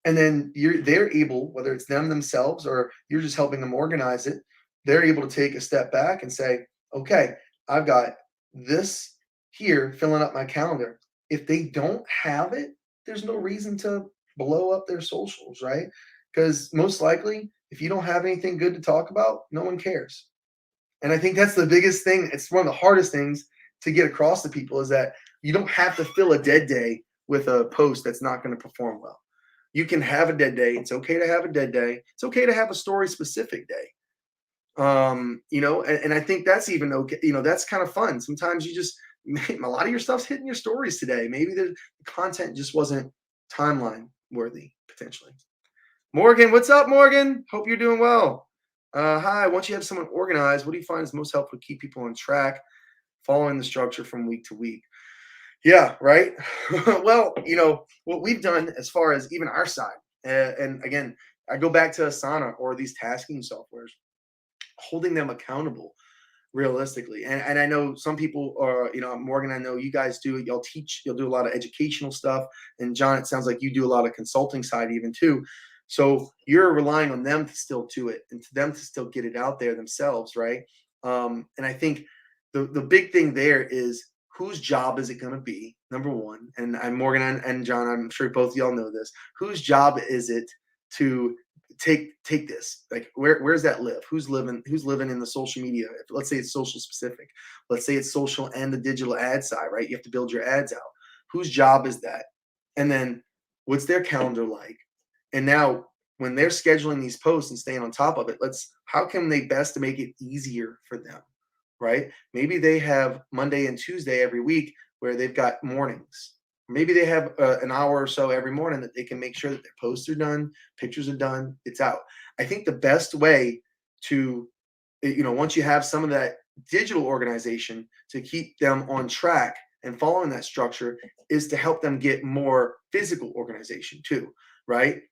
and then they're able, whether it's them themselves or you're just helping them organize it, they're able to take a step back and say, okay, I've got this here filling up my calendar. If they don't have it, there's no reason to blow up their socials, right? Because most likely, if you don't have anything good to talk about, no one cares. And I think that's the biggest thing. It's one of the hardest things to get across to people is that you don't have to fill a dead day with a post that's not going to perform well. You can have a dead day. It's okay to have a dead day. It's okay to have a story specific day. And I think that's even okay. That's kind of fun. Sometimes you just a lot of your stuff's hitting your stories today. Maybe the content just wasn't timeline worthy potentially. Morgan, what's up, Morgan? Hope you're doing well. Hi. Once you have someone organized, what do you find is most helpful to keep people on track, following the structure from week to week? Yeah, right. Well, what we've done as far as even our side, and again, I go back to Asana or these tasking softwares, holding them accountable realistically. And I know some people are, Morgan, I know you guys do it. Y'all teach, you'll do a lot of educational stuff. And John, it sounds like you do a lot of consulting side even too. So you're relying on them to still do it and to them to still get it out there themselves, right? And I think the big thing there is whose job is it going to be? Number one, and I'm Morgan and John. I'm sure both of y'all know this. Whose job is it to take this? Like, where's that live? Who's living in the social media? Let's say it's social specific. Let's say it's social and the digital ad side, right? You have to build your ads out. Whose job is that? And then what's their calendar like? And now when they're scheduling these posts and staying on top of it, how can they best to make it easier for them, right? Maybe they have Monday and Tuesday every week where they've got mornings. Maybe they have an hour or so every morning that they can make sure that their posts are done, pictures are done, it's out. I think the best way to, once you have some of that digital organization to keep them on track and following that structure is to help them get more physical organization too, right?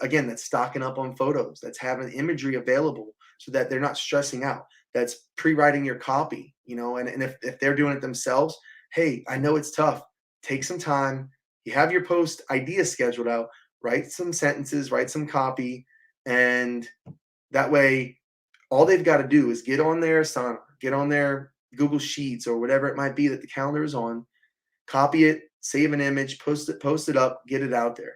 Again, that's stocking up on photos, that's having imagery available so that they're not stressing out. That's pre-writing your copy, and if they're doing it themselves, hey, I know it's tough. Take some time. You have your post idea scheduled out, write some sentences, write some copy, and that way all they've got to do is get on their Asana, get on their Google Sheets or whatever it might be that the calendar is on, copy it, save an image, post it up, get it out there.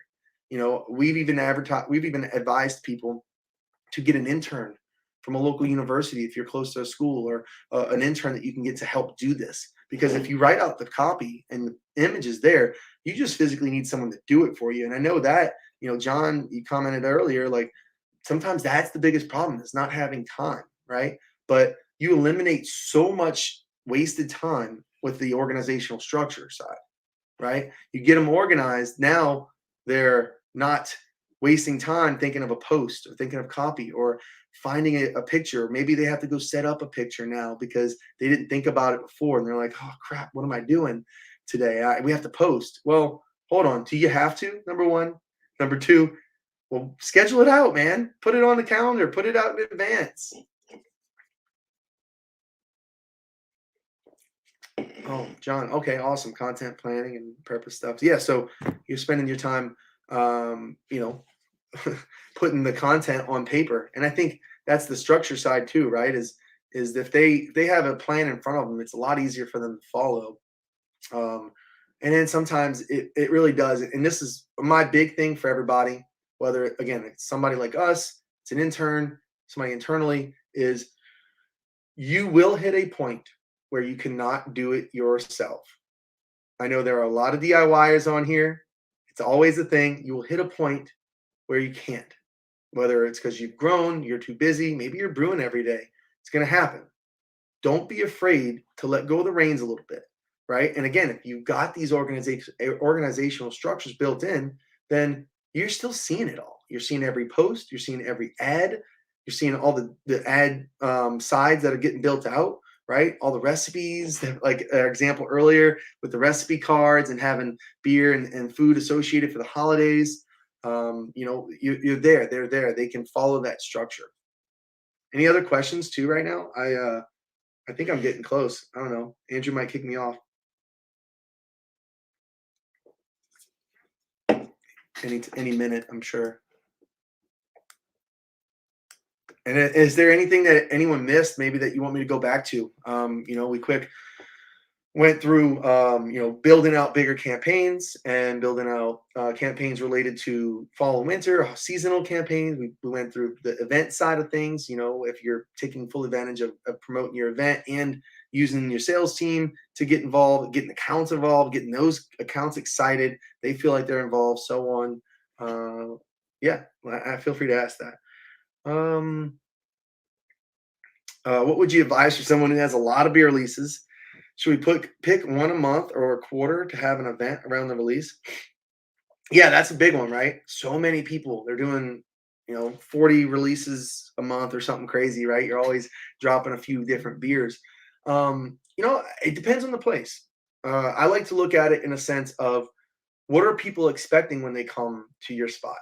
We've even advised people to get an intern from a local university if you're close to a school, or an intern that you can get to help do this. Because if you write out the copy and the image is there, you just physically need someone to do it for you. And I know that, John, you commented earlier, like sometimes that's the biggest problem is not having time, right? But you eliminate so much wasted time with the organizational structure side, right? You get them organized. Now they're not wasting time thinking of a post or thinking of copy or finding a picture. Maybe they have to go set up a picture now because they didn't think about it before. And they're like, oh, crap, what am I doing today? We have to post. Well, hold on. Do you have to? Number one. Number two, well, schedule it out, man. Put it on the calendar. Put it out in advance. Oh, John. Okay, awesome. Content planning and purpose stuff. Yeah, so you're spending your time, um, you know, putting the content on paper, and I think that's the structure side too, right? Is if they have a plan in front of them, it's a lot easier for them to follow. Um, and then sometimes it really does, and this is my big thing for everybody. Whether again it's somebody like us, it's an intern, somebody internally, is you will hit a point where you cannot do it yourself. I know there are a lot of DIYers on here. It's always a thing. You will hit a point where you can't, whether it's because you've grown, you're too busy, maybe you're brewing every day. It's going to happen. Don't be afraid to let go of the reins a little bit, right? And again, if you've got these organizational structures built in, then you're still seeing it all. You're seeing every post, you're seeing every ad, you're seeing all the ad sides that are getting built out, right? All the recipes, like example earlier with the recipe cards and having beer and food associated for the holidays. You're there, they're there. They can follow that structure. Any other questions too right now? I think I'm getting close. I don't know. Andrew might kick me off any minute, I'm sure. And is there anything that anyone missed, maybe that you want me to go back to? We quick went through, building out bigger campaigns and building out campaigns related to fall and winter, seasonal campaigns. We went through the event side of things. If you're taking full advantage of promoting your event and using your sales team to get involved, getting accounts involved, getting those accounts excited, they feel like they're involved, so on. Yeah, I feel free to ask that. What would you advise for someone who has a lot of beer releases? Should we pick one a month or a quarter to have an event around the release? Yeah, that's a big one, right? So many people, they're doing, 40 releases a month or something crazy, right? You're always dropping a few different beers. It depends on the place. I like to look at it in a sense of, what are people expecting when they come to your spot?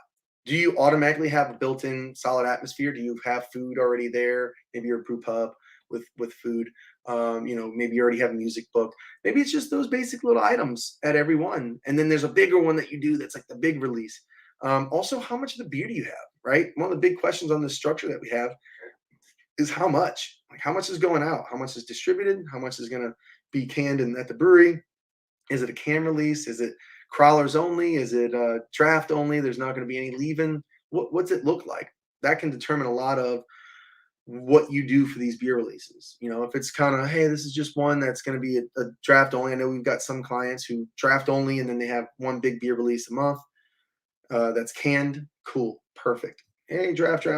Do you automatically have a built-in solid atmosphere? Do you have food already there? Maybe you're a brew pub with food. Maybe you already have a music book. Maybe it's just those basic little items at every one. And then there's a bigger one that you do that's like the big release. Also, how much of the beer do you have, right? One of the big questions on this structure that we have is how much? Like, how much is going out? How much is distributed? How much is going to be canned at the brewery? Is it a can release? Is it crawlers only? Is it draft only? There's not going to be any leaving. What's it look like? That can determine a lot of what you do for these beer releases. If it's kind of, hey, this is just one that's going to be a draft only. I know we've got some clients who draft only and then they have one big beer release a month that's canned. Cool, perfect. Hey, draft. We're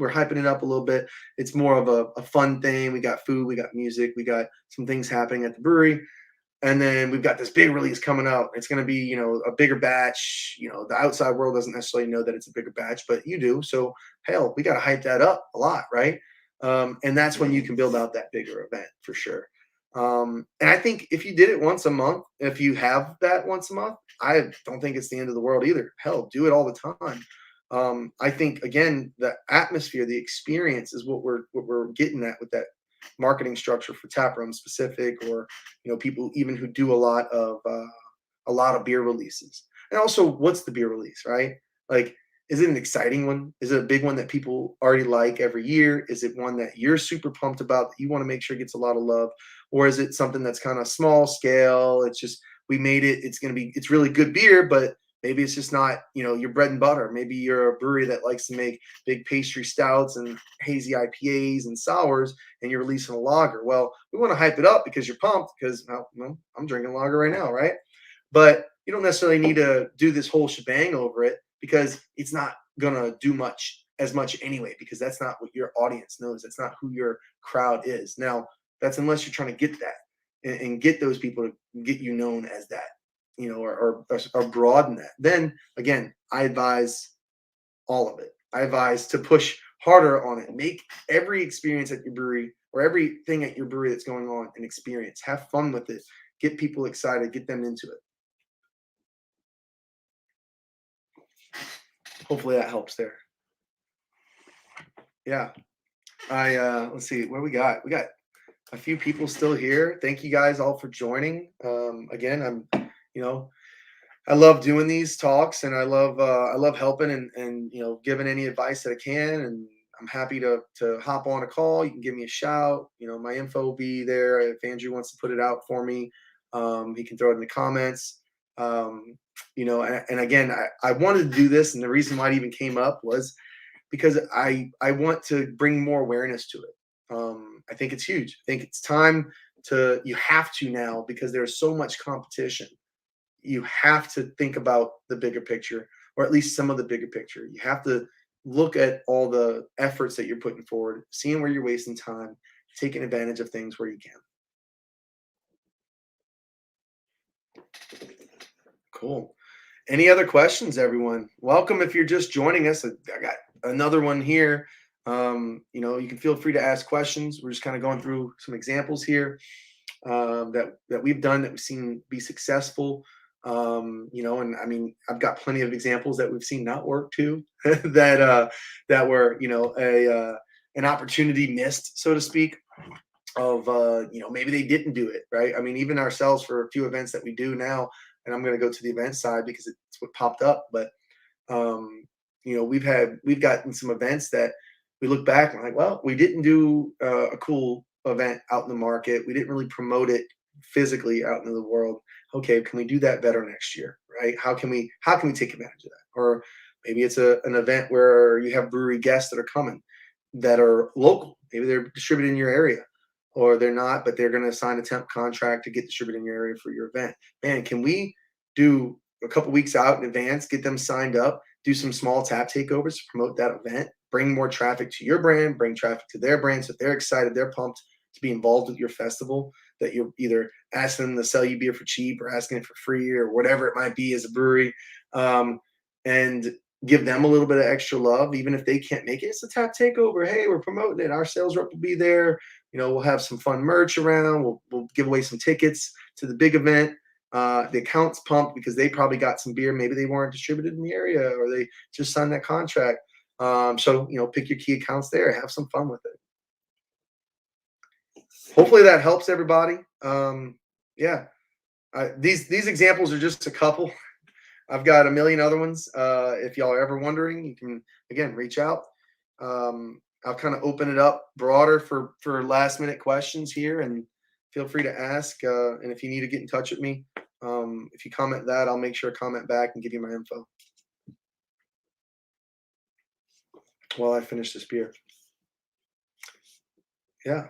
hyping it up a little bit. It's more of a fun thing. We got food, we got music, we got some things happening at the brewery. And then we've got this big release coming up. It's going to be, a bigger batch. The outside world doesn't necessarily know that it's a bigger batch, but you do. So, hell, we got to hype that up a lot, right? And that's when you can build out that bigger event for sure. And I think if you did it once a month, if you have that once a month, I don't think it's the end of the world either. Hell, do it all the time. I think, again, the atmosphere, the experience is what we're getting at with that marketing structure for taproom specific, or people even who do a lot of beer releases. And also, what's the beer release, right? Like, is it an exciting one? Is it a big one that people already like every year? Is it one that you're super pumped about, that you want to make sure gets a lot of love? Or is it something that's kind of small scale? It's just, we made it, it's really good beer, but maybe it's just not, your bread and butter. Maybe you're a brewery that likes to make big pastry stouts and hazy IPAs and sours, and you're releasing a lager. Well, we want to hype it up because you're pumped, because I'm drinking lager right now, right? But you don't necessarily need to do this whole shebang over it, because it's not going to do as much anyway, because that's not what your audience knows. That's not who your crowd is. Now, that's unless you're trying to get that and get those people to get you known as that. Or broaden that. Then again, I advise all of it. I advise to push harder on it. Make every experience at your brewery, or everything at your brewery that's going on, an experience. Have fun with it. Get people excited. Get them into it. Hopefully that helps there. Yeah. Let's see where we got a few people still here. Thank you guys all for joining. Again, I love doing these talks, and I love helping and giving any advice that I can. And I'm happy to hop on a call. You can give me a shout. My info will be there. If Andrew wants to put it out for me, he can throw it in the comments. And again, I wanted to do this, and the reason why it even came up was because I want to bring more awareness to it. I think it's huge. I think it's time you have to now, because there's so much competition. You have to think about the bigger picture, or at least some of the bigger picture. You have to look at all the efforts that you're putting forward, seeing where you're wasting time, taking advantage of things where you can. Cool. Any other questions, everyone? Welcome if you're just joining us. I got another one here. You can feel free to ask questions. We're just kind of going through some examples here that we've done that we've seen be successful. And I mean, I've got plenty of examples that we've seen not work too, that were an opportunity missed, so to speak. Of maybe they didn't do it right. I mean, even ourselves, for a few events that we do now, and I'm going to go to the event side because it's what popped up. But we've gotten some events that we look back and like, well, we didn't do a cool event out in the market. We didn't really promote it physically out into the world. Okay, can we do that better next year, right? How can we take advantage of that? Or maybe it's an event where you have brewery guests that are coming that are local. Maybe they're distributed in your area, or they're not, but they're going to sign a temp contract to get distributed in your area for your event. Man, can we do a couple weeks out in advance, get them signed up, do some small tap takeovers to promote that event, bring more traffic to your brand, bring traffic to their brand, so they're excited, they're pumped to be involved with your festival, that you're either asking them to sell you beer for cheap or asking it for free or whatever it might be as a brewery, and give them a little bit of extra love, even if they can't make it. It's a tap takeover. Hey, we're promoting it. Our sales rep will be there. We'll have some fun merch around. We'll give away some tickets to the big event. The account's pumped because they probably got some beer. Maybe they weren't distributed in the area, or they just signed that contract. So pick your key accounts there. Have some fun with it. Hopefully that helps everybody. These examples are just a couple. I've got a million other ones. If y'all are ever wondering, you can, again, reach out. I'll kind of open it up broader for last minute questions here, and feel free to ask. And if you need to get in touch with me, if you comment that, I'll make sure to comment back and give you my info while I finish this beer. Yeah.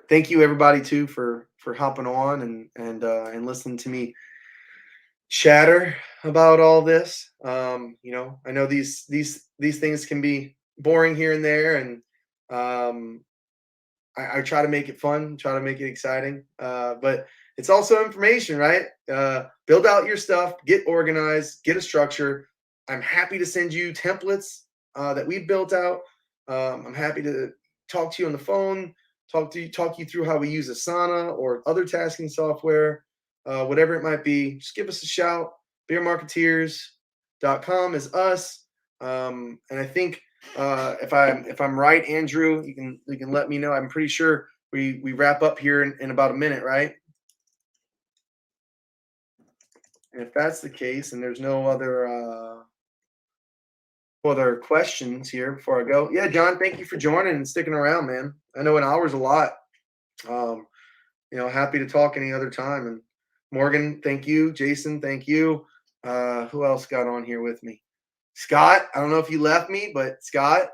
Thank you, everybody, too, for hopping on and listening to me chatter about all this. I know these things can be boring here and there, and I try to make it fun, try to make it exciting, but it's also information, right? Build out your stuff, get organized, get a structure. I'm happy to send you templates that we've built out. I'm happy to talk to you on the phone, talk you through how we use Asana or other tasking software, whatever it might be. Just give us a shout. Beermarketeers.com is us. And I think if I'm right, Andrew, you can let me know. I'm pretty sure we wrap up here in about a minute, right? And if that's the case, and there's no other questions here before I go. Yeah, John, thank you for joining and sticking around, man. I know an hour's a lot. Happy to talk any other time. And Morgan, thank you. Jason, thank you. Who else got on here with me? Scott, I don't know if you left me, but Scott,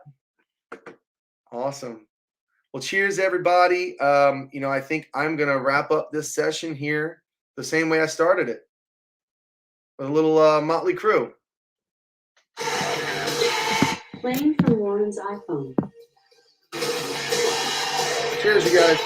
awesome. Well, cheers, everybody. I think I'm going to wrap up this session here the same way I started it, with a little Motley Crue. Playing from Warren's iPhone. Cheers, you guys.